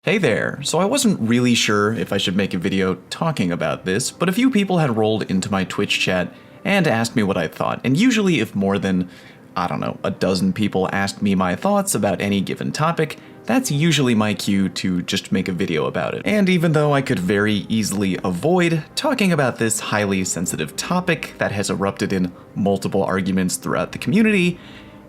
Hey there, so I wasn't really sure if I should make a video talking about this, but a few people had rolled into my Twitch chat and asked me what I thought, and usually if more than, I don't know, a dozen people asked me my thoughts about any given topic, that's usually my cue to just make a video about it. And even though I could very easily avoid talking about this highly sensitive topic that has erupted in multiple arguments throughout the community,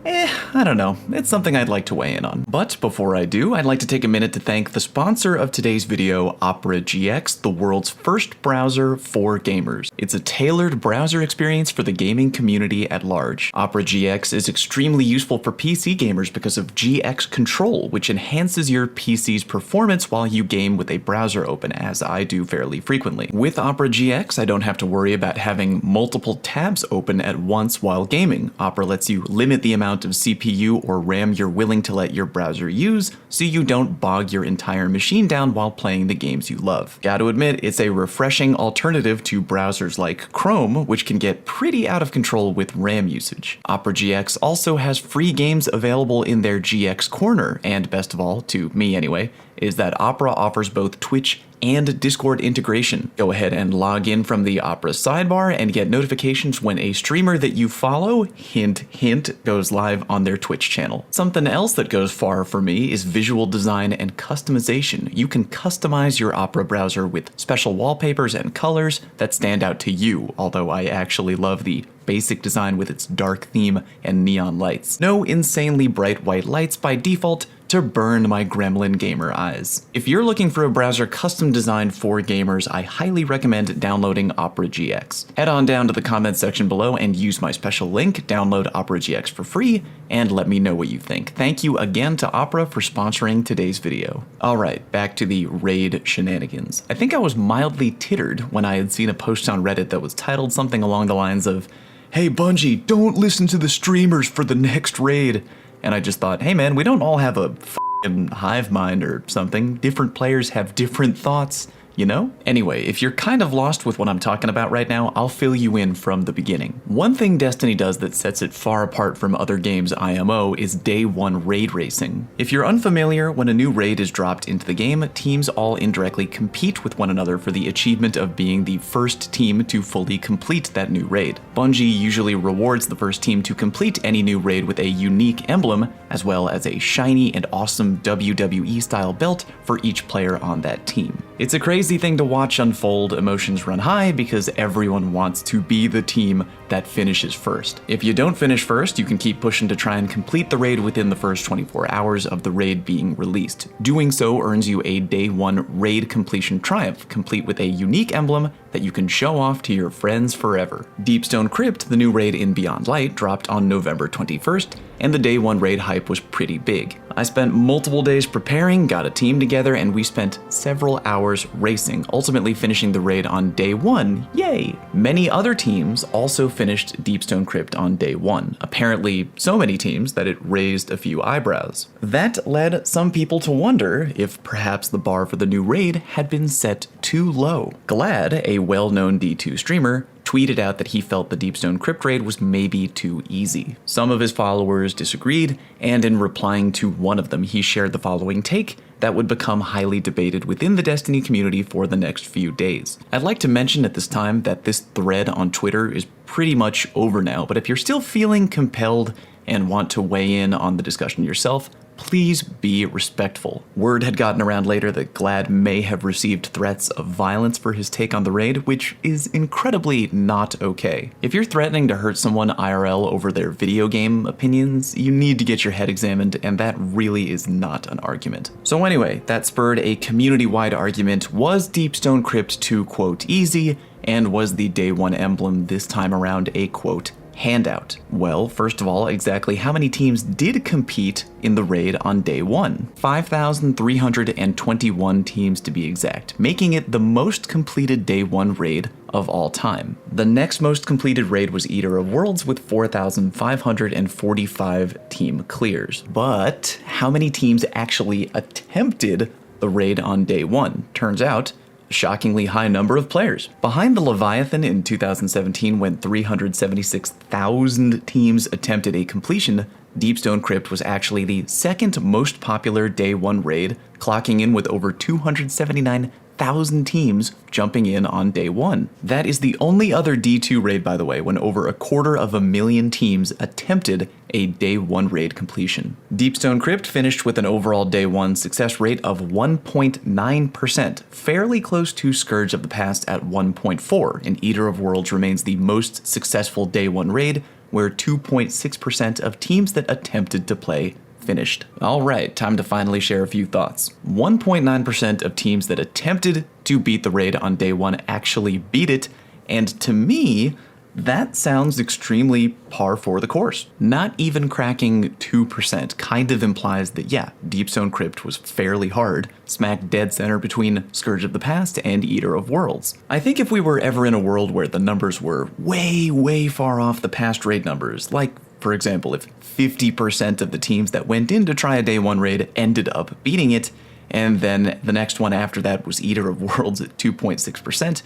I don't know, it's something I'd like to weigh in on. But before I do, I'd like to take a minute to thank the sponsor of today's video, Opera GX, the world's first browser for gamers. It's a tailored browser experience for the gaming community at large. Opera GX is extremely useful for PC gamers because of GX Control, which enhances your PC's performance while you game with a browser open, as I do fairly frequently. With Opera GX, I don't have to worry about having multiple tabs open at once while gaming. Opera lets you limit the amount of CPU or RAM you're willing to let your browser use, so you don't bog your entire machine down while playing the games you love. Gotta admit, it's a refreshing alternative to browsers like Chrome, which can get pretty out of control with RAM usage. Opera GX also has free games available in their GX Corner, and best of all, to me anyway, is that Opera offers both Twitch and Discord integration. Go ahead and log in from the Opera sidebar and get notifications when a streamer that you follow, hint hint, goes live on their Twitch channel. Something else that goes far for me is visual design and customization. You can customize your Opera browser with special wallpapers and colors that stand out to you, although I actually love the basic design with its dark theme and neon lights. No insanely bright white lights by default to burn my gremlin gamer eyes. If you're looking for a browser custom designed for gamers, I highly recommend downloading Opera GX. Head on down to the comments section below and use my special link, download Opera GX for free, and let me know what you think. Thank you again to Opera for sponsoring today's video. Alright, back to the raid shenanigans. I think I was mildly tittered when I had seen a post on Reddit that was titled something along the lines of, "Hey Bungie, don't listen to the streamers for the next raid." And I just thought, hey man, we don't all have a f***ing hive mind or something. Different players have different thoughts, you know? Anyway, if you're kind of lost with what I'm talking about right now, I'll fill you in from the beginning. One thing Destiny does that sets it far apart from other games' IMO is day one raid racing. If you're unfamiliar, when a new raid is dropped into the game, teams all indirectly compete with one another for the achievement of being the first team to fully complete that new raid. Bungie usually rewards the first team to complete any new raid with a unique emblem, as well as a shiny and awesome WWE-style belt for each player on that team. It's a crazy thing to watch unfold, emotions run high because everyone wants to be the team that finishes first. If you don't finish first, you can keep pushing to try and complete the raid within the first 24 hours of the raid being released. Doing so earns you a day one raid completion triumph, complete with a unique emblem that you can show off to your friends forever. Deep Stone Crypt, the new raid in Beyond Light, dropped on November 21st, and the day one raid hype was pretty big. I spent multiple days preparing, got a team together, and we spent several hours racing, ultimately finishing the raid on day one. Yay! Many other teams also finished Deep Stone Crypt on day one. Apparently, so many teams that it raised a few eyebrows. That led some people to wonder if perhaps the bar for the new raid had been set too low. Glad, a well-known D2 streamer, tweeted out that he felt the Deep Stone Crypt raid was maybe too easy. Some of his followers disagreed, and in replying to one of them, he shared the following take that would become highly debated within the Destiny community for the next few days. I'd like to mention at this time that this thread on Twitter is pretty much over now, but if you're still feeling compelled and want to weigh in on the discussion yourself, please be respectful. Word had gotten around later that Glad may have received threats of violence for his take on the raid, which is incredibly not okay. If you're threatening to hurt someone IRL over their video game opinions, you need to get your head examined, and that really is not an argument. So anyway, that spurred a community-wide argument. Was Deep Stone Crypt too, quote, easy, and was the day one emblem this time around a, quote, handout? Well, first of all, exactly how many teams did compete in the raid on day one? 5,321 teams to be exact, making it the most completed day one raid of all time. The next most completed raid was Eater of Worlds with 4,545 team clears. But how many teams actually attempted the raid on day one? Turns out, shockingly high number of players. Behind the Leviathan in 2017, when 376,000 teams attempted a completion, Deep Stone Crypt was actually the second most popular Day 1 raid, clocking in with over 279,000 teams jumping in on Day 1. That is the only other D2 raid, by the way, when over 250,000 teams attempted a Day 1 raid completion. Deep Stone Crypt finished with an overall Day 1 success rate of 1.9%, fairly close to Scourge of the Past at 1.4%, and Eater of Worlds remains the most successful Day 1 raid, where 2.6% of teams that attempted to play finished. Alright, time to finally share a few thoughts. 1.9% of teams that attempted to beat the raid on Day 1 actually beat it, and to me, that sounds extremely par for the course. Not even cracking 2% kind of implies that, yeah, Deep Stone Crypt was fairly hard, smack dead center between Scourge of the Past and Eater of Worlds. I think if we were ever in a world where the numbers were way far off the past raid numbers, like, for example, if 50% of the teams that went in to try a Day 1 raid ended up beating it, and then the next one after that was Eater of Worlds at 2.6%,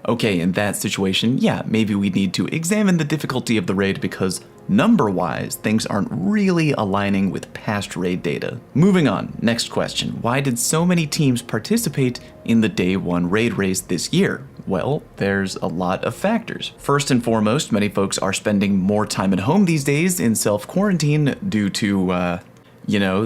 okay, in that situation, yeah, maybe we need to examine the difficulty of the raid because number-wise, things aren't really aligning with past raid data. Moving on, next question. Why did so many teams participate in the Day 1 raid race this year? Well, there's a lot of factors. First and foremost, many folks are spending more time at home these days in self-quarantine due to,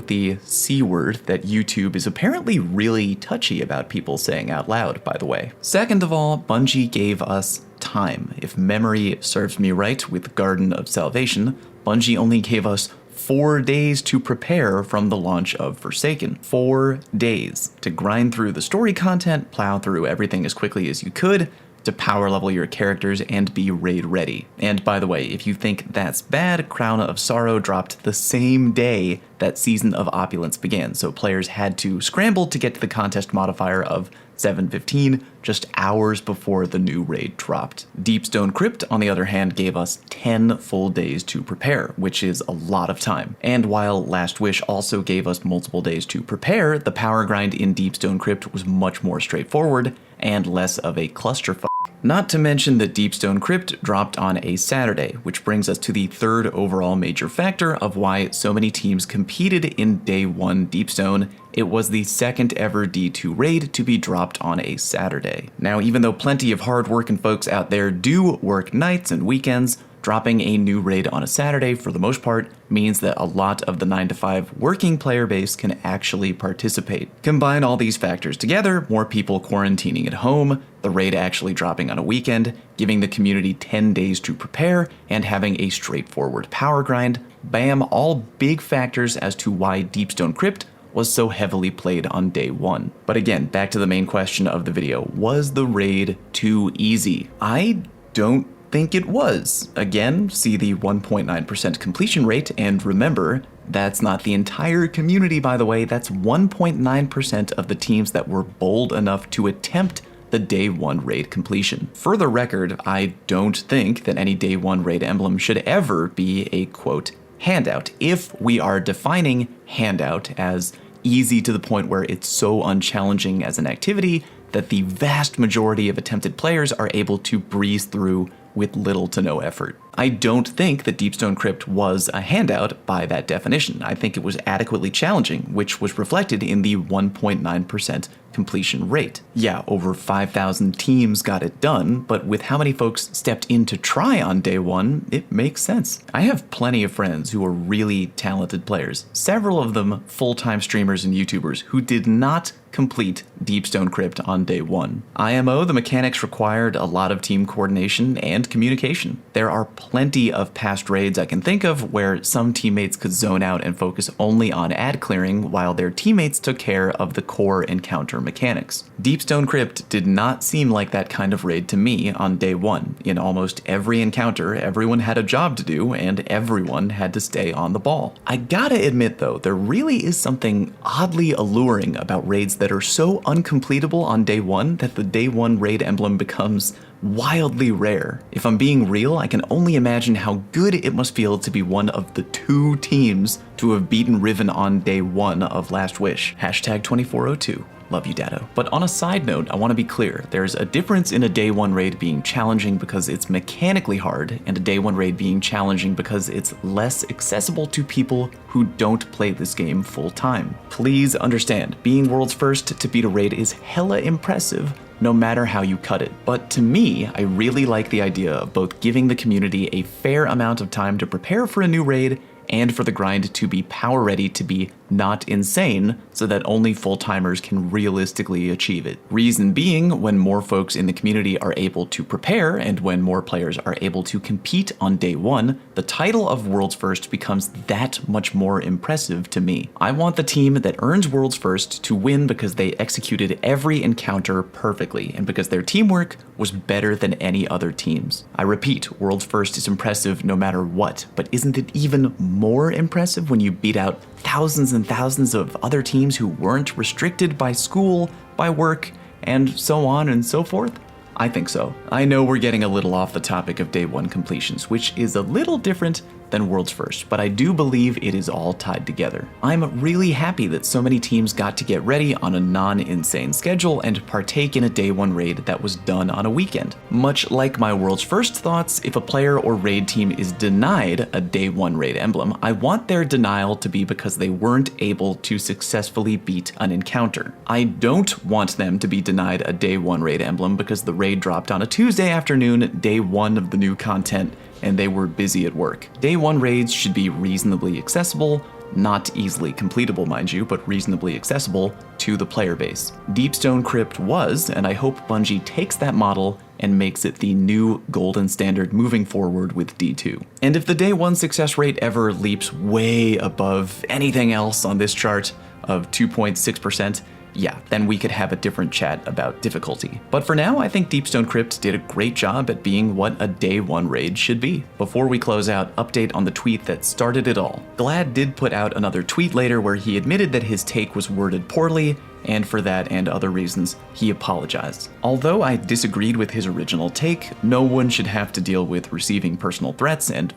the C word that YouTube is apparently really touchy about people saying out loud, by the way. Second of all, Bungie gave us time. If memory serves me right with Garden of Salvation, Bungie only gave us 4 days to prepare from the launch of Forsaken. 4 days to grind through the story content, plow through everything as quickly as you could, to power level your characters and be raid ready. And by the way, if you think that's bad, Crown of Sorrow dropped the same day that Season of Opulence began, so players had to scramble to get to the contest modifier of 7:15 just hours before the new raid dropped. Deep Stone Crypt, on the other hand, gave us 10 full days to prepare, which is a lot of time. And while Last Wish also gave us multiple days to prepare, the power grind in Deep Stone Crypt was much more straightforward and less of a clusterfuck. Not to mention that Deep Stone Crypt dropped on a Saturday, which brings us to the third overall major factor of why so many teams competed in Day 1 Deep Stone. It was the second ever D2 raid to be dropped on a Saturday. Now, even though plenty of hard-working folks out there do work nights and weekends, dropping a new raid on a Saturday, for the most part, means that a lot of the 9-to-5 working player base can actually participate. Combine all these factors together, more people quarantining at home, the raid actually dropping on a weekend, giving the community 10 days to prepare, and having a straightforward power grind. Bam, all big factors as to why Deep Stone Crypt was so heavily played on Day 1. But again, back to the main question of the video, was the raid too easy? I don't think it was. Again, see the 1.9% completion rate, and remember, that's not the entire community, by the way. That's 1.9% of the teams that were bold enough to attempt the Day 1 raid completion. For the record, I don't think that any Day 1 raid emblem should ever be a, quote, handout, if we are defining handout as easy to the point where it's so unchallenging as an activity that the vast majority of attempted players are able to breeze through with little to no effort. I don't think that Deep Stone Crypt was a handout by that definition. I think it was adequately challenging, which was reflected in the 1.9% completion rate. Yeah, over 5,000 teams got it done, but with how many folks stepped in to try on Day 1, it makes sense. I have plenty of friends who are really talented players, several of them full-time streamers and YouTubers who did not complete Deep Stone Crypt on Day 1. IMO, the mechanics required a lot of team coordination and communication. There are plenty of past raids I can think of where some teammates could zone out and focus only on ad clearing while their teammates took care of the core encounter mechanics. Deep Stone Crypt did not seem like that kind of raid to me on Day 1. In almost every encounter, everyone had a job to do and everyone had to stay on the ball. I gotta admit though, there really is something oddly alluring about raids that are so uncompletable on Day 1 that the Day 1 raid emblem becomes wildly rare. If I'm being real, I can only imagine how good it must feel to be one of the 2 teams to have beaten Riven on Day 1 of Last Wish. #2402. Love you, Datto. But on a side note, I want to be clear. There's a difference in a day 1 raid being challenging because it's mechanically hard, and a day 1 raid being challenging because it's less accessible to people who don't play this game full time. Please understand, being world's first to beat a raid is hella impressive, no matter how you cut it. But to me, I really like the idea of both giving the community a fair amount of time to prepare for a new raid and for the grind to be power ready to be not insane so that only full-timers can realistically achieve it. Reason being, when more folks in the community are able to prepare and when more players are able to compete on day 1, the title of World's First becomes that much more impressive to me. I want the team that earns World's First to win because they executed every encounter perfectly and because their teamwork was better than any other teams. I repeat, World's First is impressive no matter what, but isn't it even more impressive when you beat out thousands and thousands of other teams who weren't restricted by school, by work, and so on and so forth? I think so. I know we're getting a little off the topic of day 1 completions, which is a little different than World's First, but I do believe it is all tied together. I'm really happy that so many teams got to get ready on a non-insane schedule and partake in a day 1 raid that was done on a weekend. Much like my World's First thoughts, if a player or raid team is denied a day 1 raid emblem, I want their denial to be because they weren't able to successfully beat an encounter. I don't want them to be denied a day 1 raid emblem because the raid dropped on a Tuesday afternoon, day 1 of the new content, and they were busy at work. Day 1 raids should be reasonably accessible, not easily completable mind you, but reasonably accessible to the player base. Deep Stone Crypt was, and I hope Bungie takes that model and makes it the new golden standard moving forward with D2. And if the day 1 success rate ever leaps way above anything else on this chart of 2.6%, yeah, then we could have a different chat about difficulty. But for now, I think Deep Stone Crypt did a great job at being what a day 1 raid should be. Before we close out, update on the tweet that started it all. Glad did put out another tweet later where he admitted that his take was worded poorly, and for that and other reasons, he apologized. Although I disagreed with his original take, no one should have to deal with receiving personal threats, and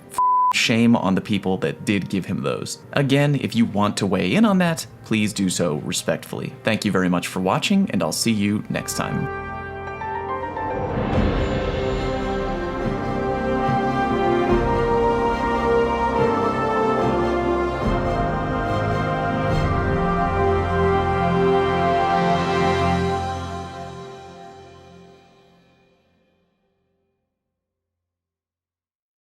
shame on the people that did give him those. Again, if you want to weigh in on that, please do so respectfully. Thank you very much for watching, and I'll see you next time.